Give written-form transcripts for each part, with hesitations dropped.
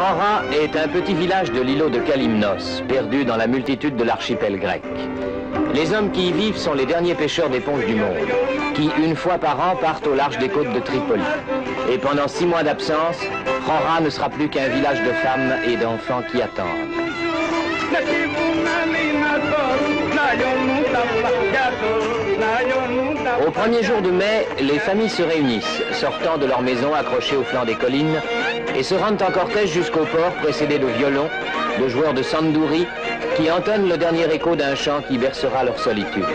Chora est un petit village de l'îlot de Kalymnos, perdu dans la multitude de l'archipel grec. Les hommes qui y vivent sont les derniers pêcheurs d'éponges du monde, qui, une fois par an, partent au large des côtes de Tripoli. Et pendant 6 mois d'absence, Chora ne sera plus qu'un village de femmes et d'enfants qui attendent. Au premier jour de mai, les familles se réunissent, sortant de leur maison accrochées au flanc des collines, et se rendent en cortège jusqu'au port, précédés de violons, de joueurs de sandouri, qui entonnent le dernier écho d'un chant qui bercera leur solitude.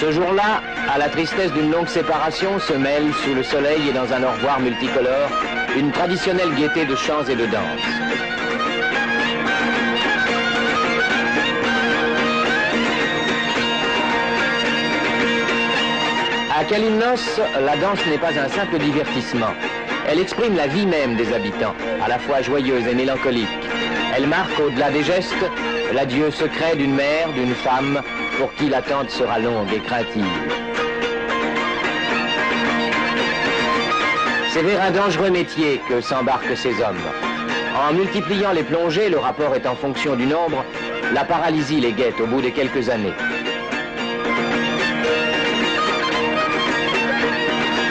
Ce jour-là, à la tristesse d'une longue séparation, se mêle, sous le soleil et dans un au revoir multicolore, une traditionnelle gaieté de chants et de danses. À Kalymnos, la danse n'est pas un simple divertissement. Elle exprime la vie même des habitants, à la fois joyeuse et mélancolique. Elle marque, au-delà des gestes, l'adieu secret d'une mère, d'une femme, pour qui l'attente sera longue et craintive. C'est vers un dangereux métier que s'embarquent ces hommes. En multipliant les plongées, le rapport est en fonction du nombre, la paralysie les guette au bout de quelques années.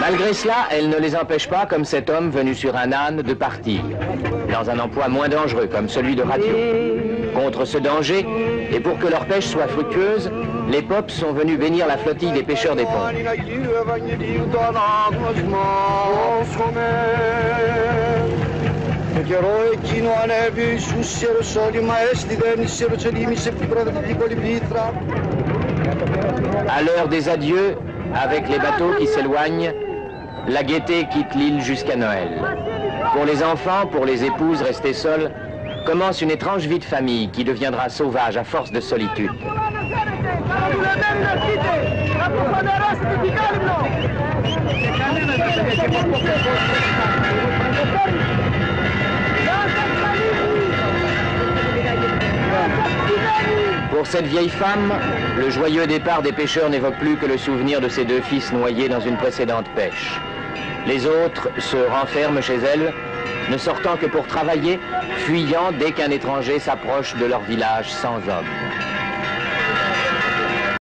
Malgré cela, elle ne les empêche pas, comme cet homme venu sur un âne, de partir, dans un emploi moins dangereux, comme celui de radio. Contre ce danger, et pour que leur pêche soit fructueuse, les popes sont venus bénir la flottille des pêcheurs d'éponges. À l'heure des adieux, avec les bateaux qui s'éloignent, la gaieté quitte l'île jusqu'à Noël. Pour les enfants, pour les épouses restées seules, commence une étrange vie de famille qui deviendra sauvage à force de solitude. Pour cette vieille femme, le joyeux départ des pêcheurs n'évoque plus que le souvenir de ses 2 fils noyés dans une précédente pêche. Les autres se renferment chez elle, ne sortant que pour travailler, fuyant dès qu'un étranger s'approche de leur village sans hommes.